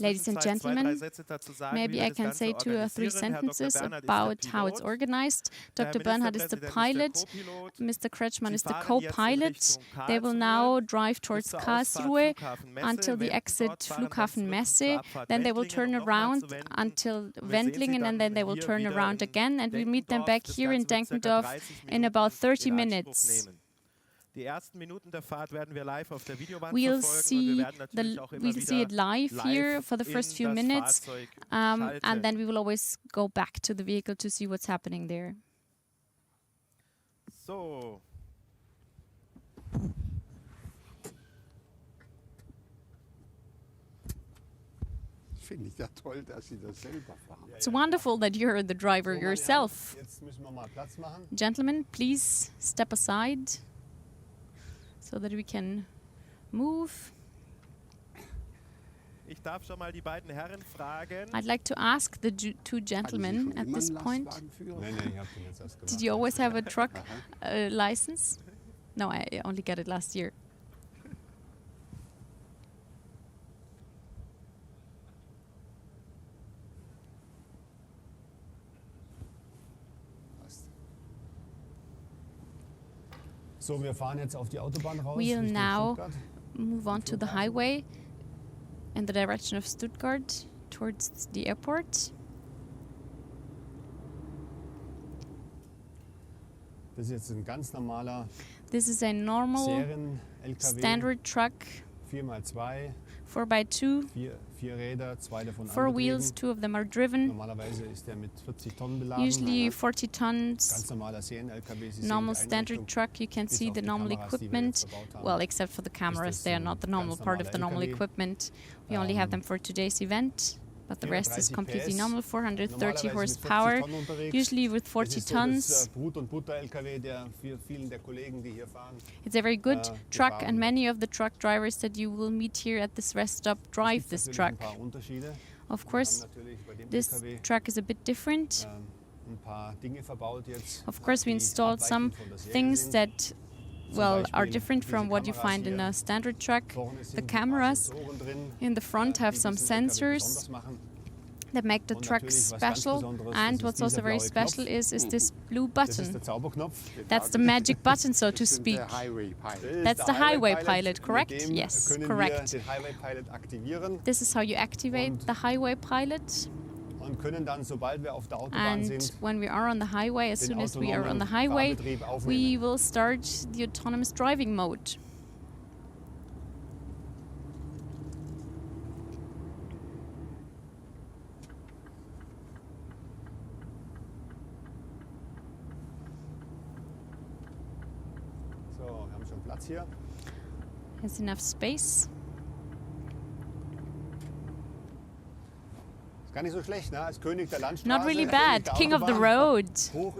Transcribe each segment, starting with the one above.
Ladies and gentlemen, maybe I can say 2 or 3 sentences about how it's organized. Dr. Bernhard is the pilot, Mr. Kretschmann is the co-pilot. They will now drive towards Karlsruhe until the exit Flughafen Messe. Then they will turn around until Wendlingen, and then they will turn around again. And we meet them back here in Denkendorf in about 30 minutes. We'll see it live here for the first few minutes, and then we will always go back to the vehicle to see what's happening there. It's wonderful that you're the driver yourself. Gentlemen, please step aside so that we can move. I'd like to ask the 2 gentlemen at this point. Did you always have a truck license? No, I only got it last year. We'll now move on to the highway in the direction of Stuttgart towards the airport. This is a normal standard truck, 4x2, 4 wheels, 2 of them are driven. Usually 40 tons. Normal standard truck, you can see the normal equipment. Well, except for the cameras, they are not the normal part of the normal equipment. We only have them for today's event, but the rest is completely normal, 430 horsepower, usually with 40 tons. It's a very good truck, and many of the truck drivers that you will meet here at this rest stop drive this truck. Of course, this truck is a bit different. Of course, we installed some things that are different from what you find in a standard truck. The cameras in the front have some sensors that make the truck special, and what's also very special is this blue button. That's the magic button, so to speak. That's the highway pilot, correct? Yes, correct. This is how you activate the highway pilot. And when we are on the highway, as soon as we are on the highway, we will start the autonomous driving mode. Has enough space. Not really bad. King of the road. You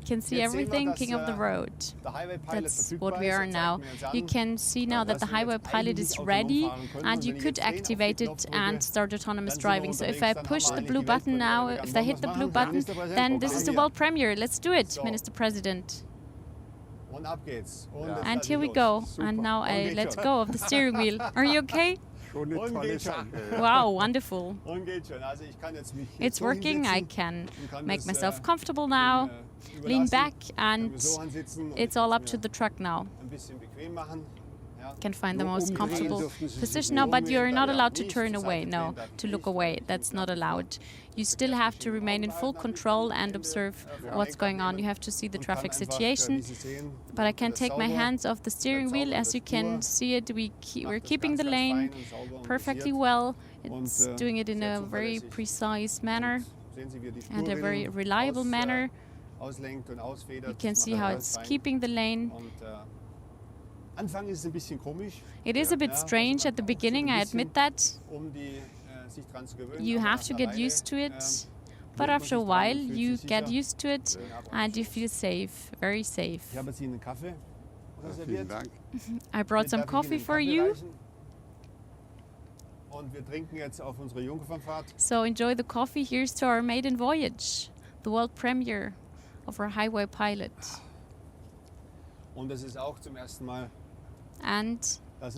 can see everything, king of the road. That's what we are now. You can see now that the highway pilot is ready, and you could activate it and start autonomous driving. So if I push the blue button now, if I hit the blue button, then this is the world premiere. Let's do it, Minister President. And here we go. And now I let go of the steering wheel. Are you okay? Wow, wonderful. It's working. I can make myself comfortable now, lean back, and it's all up to the truck now. Can find the most comfortable position now, but you're not allowed to turn away, no, to look away. That's not allowed. You still have to remain in full control and observe what's going on. You have to see the traffic situation. But I can take my hands off the steering wheel. As you can see it, we're keeping the lane perfectly well. It's doing it in a very precise manner and a very reliable manner. You can see how it's keeping the lane. It is a bit strange at the beginning, I admit that. You have to get used to it, but after a while you get used to it and you feel safe, very safe. I brought some coffee for you. So enjoy the coffee. Here's to our maiden voyage, the world premiere of our highway pilot. And this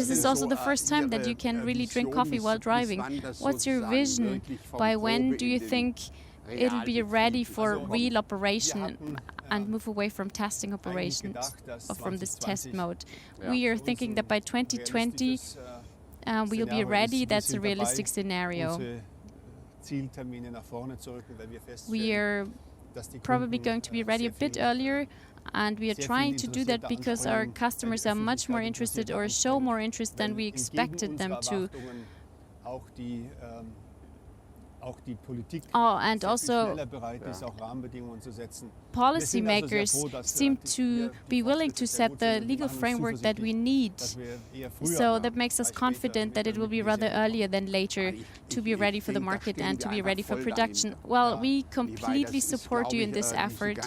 is also the first time that you can really drink coffee while driving. What's your vision? By when do you think it'll be ready for real operation and move away from testing operations, or from this test mode? We are thinking that by 2020 we'll be ready. That's a realistic scenario. We are probably going to be ready a bit earlier, and we are trying to do that because our customers are much more interested, or show more interest than we expected them to. And also policymakers seem to be willing to set the legal framework that we need. So that makes us confident that it will be rather earlier than later to be ready for the market and to be ready for production. Well, we completely support you in this effort,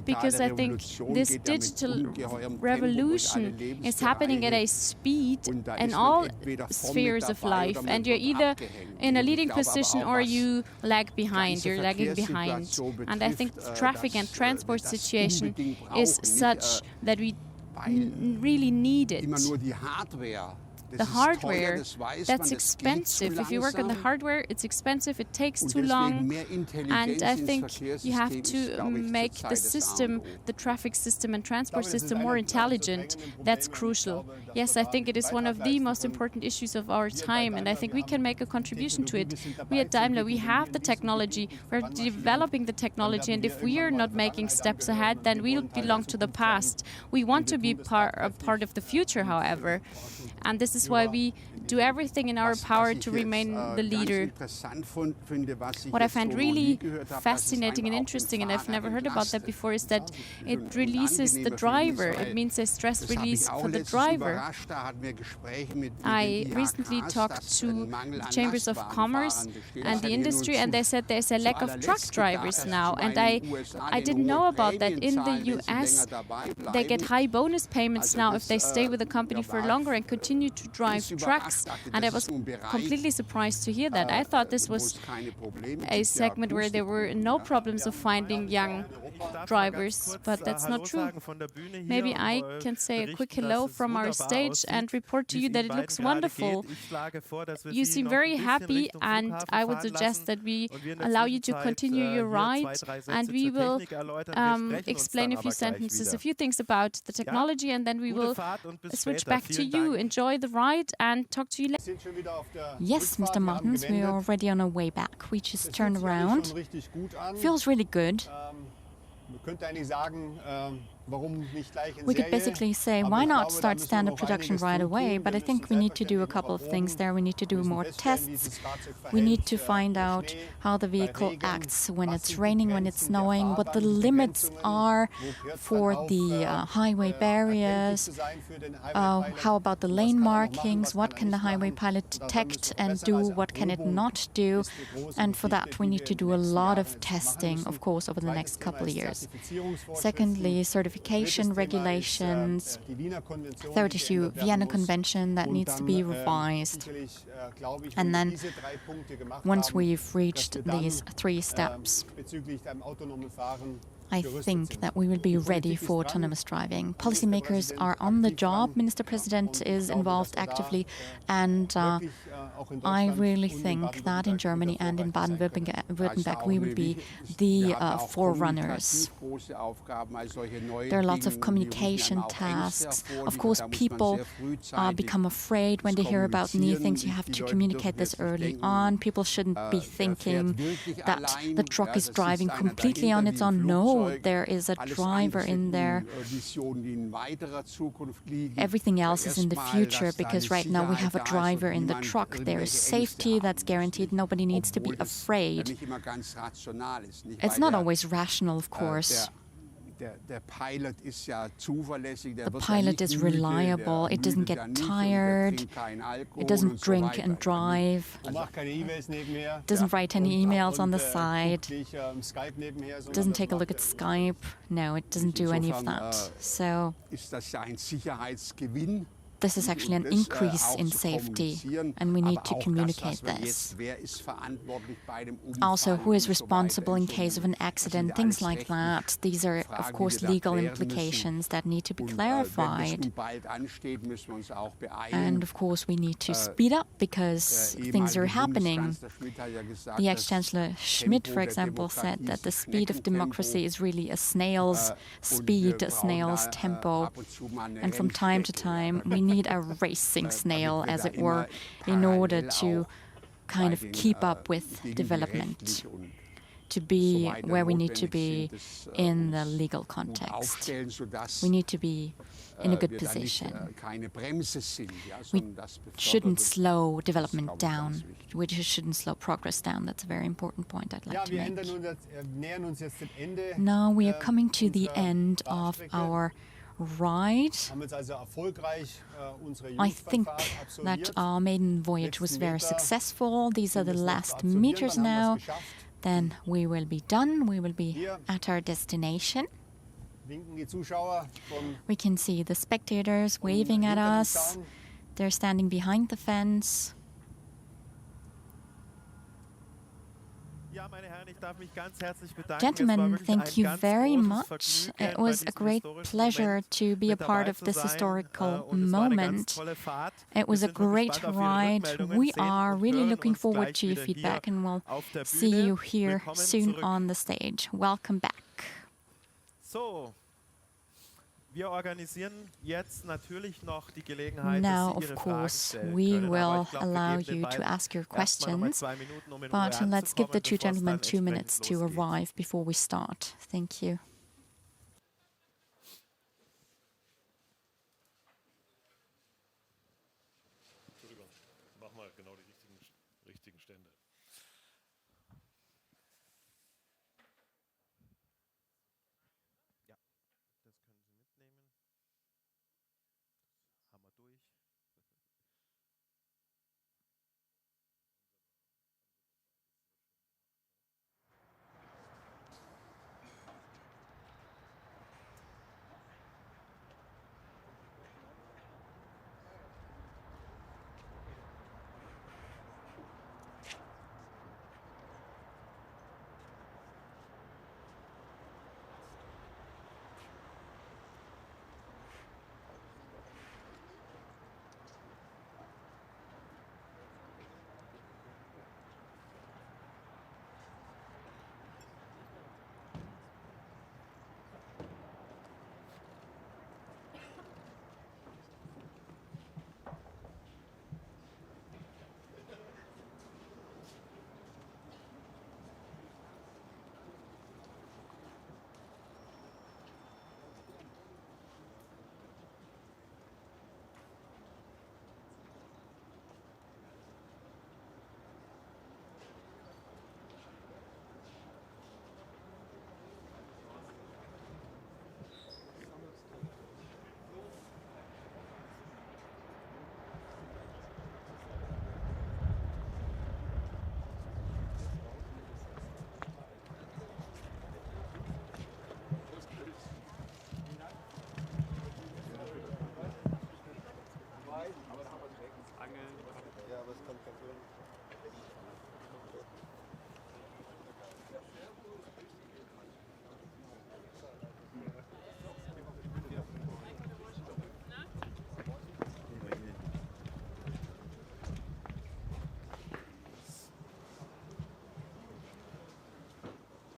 because I think this digital revolution is happening at a speed in all spheres of life, and you're either in a leading position or you lag behind, you're lagging behind. And I think the traffic and transport situation is such that we really need it. The hardware, that's expensive. If you work on the hardware, it's expensive, it takes too long, and I think you have to make the system, the traffic system and transport system, more intelligent. That's crucial. Yes, I think it is one of the most important issues of our time, and I think we can make a contribution to it. We at Daimler, we have the technology, we're developing the technology, and if we are not making steps ahead, then we'll belong to the past. We want to be a part of the future, however, and this is why we do everything in our power to remain the leader. What I find really fascinating and interesting, and I've never heard about that before, is that it releases the driver. It means a stress release for the driver. I recently talked to the Chambers of Commerce and the industry, and they said there's a lack of truck drivers now. And I didn't know about that. In the US, they get high bonus payments now if they stay with the company for longer and continue to drive trucks, and I was completely surprised to hear that. I thought this was a segment where there were no problems of finding young drivers, but that's not true. Maybe I can say a quick hello from our stage and report to you that it looks wonderful. You seem very happy, and I would suggest that we allow you to continue your ride, and we will explain a few sentences, a few things about the technology, and then we will switch back to you. Enjoy the ride and talk to you later. Yes, Mr. Martens, we are already on our way back. We just turned around. Feels really good. We could basically say, why not start standard production right away? But I think we need to do a couple of things there. We need to do more tests. We need to find out how the vehicle acts when it's raining, when it's snowing, what the limits are for the highway barriers. How about the lane markings? What can the highway pilot detect and do? What can it not do? And for that, we need to do a lot of testing, of course, over the next couple of years. Secondly, certification regulations. Third issue, Vienna Convention, that needs to be revised. And then, once we've reached these 3 steps, I think that we will be ready for autonomous driving. Policymakers are on the job. Minister President is involved actively, and I really think that in Germany and in Baden-Württemberg we will be the forerunners. There are lots of communication tasks. Of course, people become afraid when they hear about new things. You have to communicate this early on. People shouldn't be thinking that the truck is driving completely on its own. No, there is a driver in there. Everything else is in the future, because right now we have a driver in the truck. There is safety that's guaranteed. Nobody needs to be afraid. It's not always rational, of course. The pilot is reliable, it doesn't get tired, it doesn't drink and drive, doesn't write any emails on the side, doesn't take a look at Skype. No, it doesn't do any of that. So this is actually an increase in safety, and we need to communicate this. Also, who is responsible in case of an accident, things like that. These are, of course, legal implications that need to be clarified. And, of course, we need to speed up because things are happening. The ex-Chancellor Schmidt, for example, said that the speed of democracy is really a snail's speed, a snail's tempo. And from time to time, we need a racing snail, as it were, in order to kind of keep up with development, to be where we need to be in the legal context. We need to be in a good position. We shouldn't slow development down. We shouldn't slow progress down. That's a very important point I'd like to make. Now we are coming to the end of our ride. I think that our maiden voyage was very successful. These are the last meters now. Then we will be done. We will be at our destination. We can see the spectators waving at us. They're standing behind the fence. Gentlemen, thank you very much. It was a great pleasure to be a part of this historical moment. It was a great ride. We are really looking forward to your feedback, and we'll see you here soon on the stage. Welcome back. Now, of course, we will allow you to ask your questions, but let's give the two gentlemen 2 minutes to arrive before we start. Thank you. Mach mal genau die richtigen Stände.